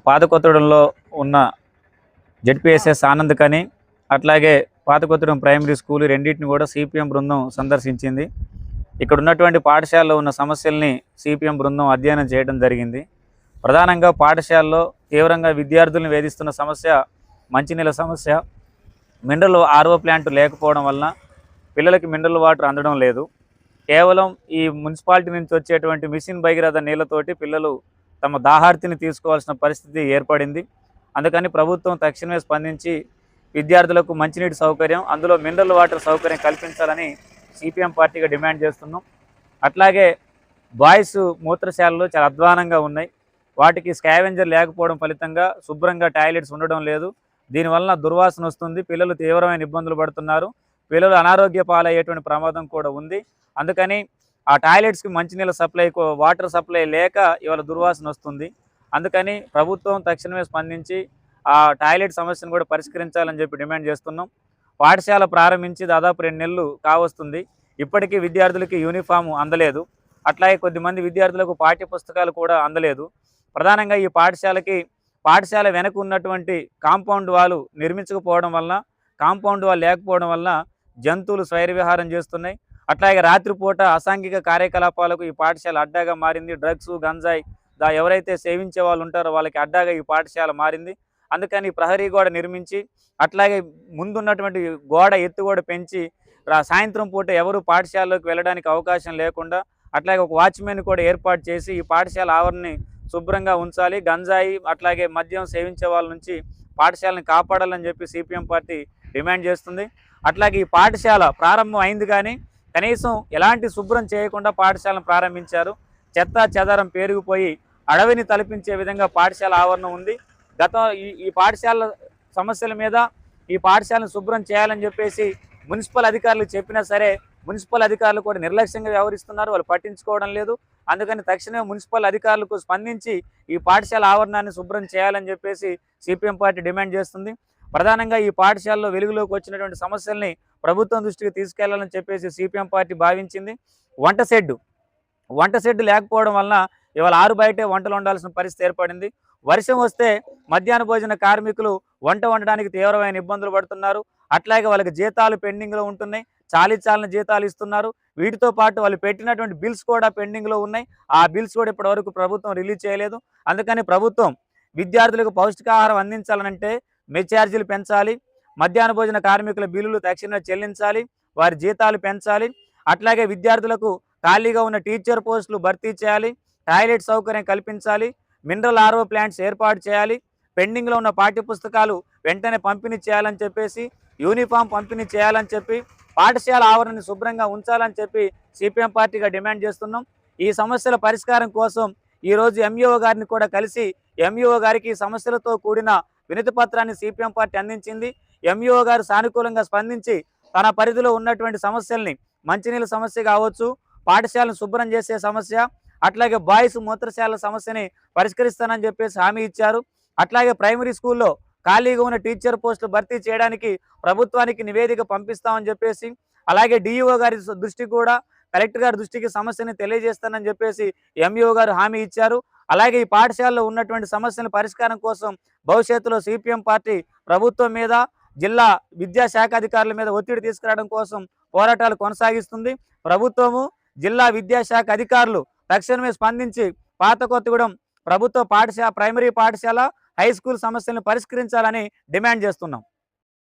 పాతకొత్తడంలో ఉన్న జెడ్పీఎస్ఎస్ ఆనంద్ కని అట్లాగే పాతకొత్తడం ప్రైమరీ స్కూల్ రెండింటిని కూడా సిపిఎం బృందం సందర్శించింది. ఇక్కడ ఉన్నటువంటి పాఠశాలలో ఉన్న సమస్యల్ని సిపిఎం బృందం అధ్యయనం చేయడం జరిగింది. ప్రధానంగా పాఠశాలలో తీవ్రంగా విద్యార్థులను వేధిస్తున్న సమస్య మంచినీళ్ళ సమస్య. మినరల్ ఆర్ఓ ప్లాంట్ లేకపోవడం వలన పిల్లలకి మినరల్ వాటర్ అందడం లేదు. కేవలం ఈ మున్సిపాలిటీ నుంచి వచ్చేటువంటి మిషన్ భగీరథ నీళ్లతోటి పిల్లలు తమ దాహార్తిని తీసుకోవాల్సిన పరిస్థితి ఏర్పడింది. అందుకని ప్రభుత్వం తక్షణమే స్పందించి విద్యార్థులకు మంచినీటి సౌకర్యం, అందులో మినరల్ వాటర్ సౌకర్యం కల్పించాలని సిపిఎం పార్టీగా డిమాండ్ చేస్తున్నాం. అట్లాగే బాయ్స్ మూత్రశాలలు చాలా అధ్వానంగా ఉన్నాయి. వాటికి స్కావెంజర్ లేకపోవడం ఫలితంగా శుభ్రంగా టాయిలెట్స్ ఉండడం లేదు. దీనివలన దుర్వాసన వస్తుంది. పిల్లలు తీవ్రమైన ఇబ్బందులు పడుతున్నారు. పిల్లలు అనారోగ్య పాలయ్యేటువంటి ప్రమాదం కూడా ఉంది. అందుకని ఆ టాయిలెట్స్కి మంచినీళ్ళ సప్లై, వాటర్ సప్లై లేక ఇవాళ దుర్వాసన వస్తుంది. అందుకని ప్రభుత్వం తక్షణమే స్పందించి ఆ టాయిలెట్ సమస్యను కూడా పరిష్కరించాలని చెప్పి డిమాండ్ చేస్తున్నాం. పాఠశాల ప్రారంభించి దాదాపు 2 నెలలు కావస్తుంది. ఇప్పటికీ విద్యార్థులకి యూనిఫామ్ అందలేదు. అట్లాగే కొద్దిమంది విద్యార్థులకు పాఠ్య పుస్తకాలు కూడా అందలేదు. ప్రధానంగా ఈ పాఠశాల వెనక ఉన్నటువంటి కాంపౌండ్ వాల్ నిర్మించకపోవడం వలన, కాంపౌండ్ వాల్ లేకపోవడం వలన జంతువులు స్వైర విహారం చేస్తున్నాయి. అట్లాగే రాత్రిపూట అసాంఘిక కార్యకలాపాలకు ఈ పాఠశాల అడ్డాగా మారింది. డ్రగ్స్, గంజాయి ఎవరైతే సేవించే వాళ్ళు ఉంటారో వాళ్ళకి అడ్డాగా ఈ పాఠశాల మారింది. అందుకని ప్రహరీ గోడ నిర్మించి, అట్లాగే ముందున్నటువంటి గోడ ఎత్తు కూడా పెంచి సాయంత్రం పూట ఎవరు పాఠశాలలోకి వెళ్ళడానికి అవకాశం లేకుండా, అట్లాగే ఒక వాచ్మెన్ కూడా ఏర్పాటు చేసి ఈ పాఠశాల ఆవరణని శుభ్రంగా ఉంచాలి. గంజాయి అట్లాగే మద్యం సేవించే వాళ్ళ నుంచి పాఠశాలను కాపాడాలని చెప్పి సిపిఎం పార్టీ డిమాండ్ చేస్తుంది. అట్లాగే ఈ పాఠశాల ప్రారంభం అయింది కానీ కనీసం ఎలాంటి శుభ్రం చేయకుండా పాఠశాలను ప్రారంభించారు. చెత్త చెదారం పేరుకుపోయి అడవిని తలపించే విధంగా పాఠశాల ఆవరణం ఉంది. ఈ పాఠశాల సమస్యల మీద ఈ పాఠశాలను శుభ్రం చేయాలని చెప్పేసి మున్సిపల్ అధికారులు చెప్పినా సరే మున్సిపల్ అధికారులు కూడా నిర్లక్ష్యంగా వ్యవహరిస్తున్నారు. వాళ్ళు పట్టించుకోవడం లేదు. అందుకని తక్షణమే మున్సిపల్ అధికారులకు స్పందించి ఈ పాఠశాల ఆవరణాన్ని శుభ్రం చేయాలని చెప్పేసి సిపిఎం పార్టీ డిమాండ్ చేస్తుంది. ప్రధానంగా ఈ పాఠశాలలో వెలుగులోకి వచ్చినటువంటి సమస్యల్ని ప్రభుత్వం దృష్టికి తీసుకెళ్లాలని చెప్పేసి సిపిఎం పార్టీ భావించింది. వంట షెడ్ లేకపోవడం వలన ఇవాళ ఆరు బయటే వంటలు వండాల్సిన పరిస్థితి ఏర్పడింది. వర్షం వస్తే మధ్యాహ్న భోజన కార్మికులు వంట వండడానికి తీవ్రమైన ఇబ్బందులు పడుతున్నారు. అట్లాగే వాళ్ళకి జీతాలు పెండింగ్లో ఉంటున్నాయి. చాలిన జీతాలు ఇస్తున్నారు. వీటితో పాటు వాళ్ళు పెట్టినటువంటి బిల్స్ కూడా పెండింగ్లో ఉన్నాయి. ఆ బిల్స్ కూడా ఇప్పటివరకు ప్రభుత్వం రిలీజ్ చేయలేదు. అందుకని ప్రభుత్వం విద్యార్థులకు పౌష్టికాహారం అందించాలనంటే మెస్ ఛార్జీలు పెంచాలి, మధ్యాహ్న భోజన కార్మికుల బిల్లులు తక్షణమే చెల్లించాలి, వారి జీతాలు పెంచాలి. అట్లాగే విద్యార్థులకు ఖాళీగా ఉన్న టీచర్ పోస్టులు భర్తీ చేయాలి, టాయిలెట్ సౌకర్యం కల్పించాలి, మినరల్ ఆర్ఓ ప్లాంట్స్ ఏర్పాటు చేయాలి, పెండింగ్లో ఉన్న పాఠ్య పుస్తకాలు వెంటనే పంపిణీ చేయాలని చెప్పేసి, యూనిఫామ్ పంపిణీ చేయాలని చెప్పి, పాఠశాల ఆవరణని శుభ్రంగా ఉంచాలని చెప్పి సిపిఎం పార్టీగా డిమాండ్ చేస్తున్నాం. ఈ సమస్యల పరిష్కారం కోసం ఈరోజు ఎంఈఓ గారిని కూడా కలిసి ఎంఈఓ గారికి సమస్యలతో కూడిన వినతి పత్రాన్ని సిపిఎం పార్టీ అందించింది. ఎంఈఓ గారు సానుకూలంగా స్పందించి తన పరిధిలో ఉన్నటువంటి సమస్యల్ని, మంచినీళ్ళ సమస్య కావచ్చు, పాఠశాలను శుభ్రం చేసే సమస్య, అట్లాగే బాయ్స్ మూత్రశాల సమస్యని పరిష్కరిస్తానని చెప్పేసి హామీ ఇచ్చారు. అట్లాగే ప్రైమరీ స్కూల్లో ఖాళీగా ఉన్న టీచర్ పోస్టులు భర్తీ చేయడానికి ప్రభుత్వానికి నివేదిక పంపిస్తామని చెప్పేసి, అలాగే డిఈఓ గారి దృష్టికి కూడా, కలెక్టర్ గారి దృష్టికి సమస్యని తెలియజేస్తానని చెప్పేసి ఎంఈఓ గారు హామీ ఇచ్చారు. అలాగే ఈ పాఠశాలలో ఉన్నటువంటి సమస్యల పరిష్కారం కోసం భవిష్యత్తులో సిపిఎం పార్టీ ప్రభుత్వం మీద, జిల్లా విద్యాశాఖ అధికారుల మీద ఒత్తిడి తీసుకురావడం కోసం పోరాటాలు కొనసాగిస్తుంది. ప్రభుత్వము, జిల్లా విద్యాశాఖ అధికారులు తక్షణమే స్పందించి పాతకొత్తగూడెం ప్రభుత్వ ప్రైమరీ పాఠశాల, హై స్కూల్ సమస్యలను పరిష్కరించాలని డిమాండ్ చేస్తున్నాం.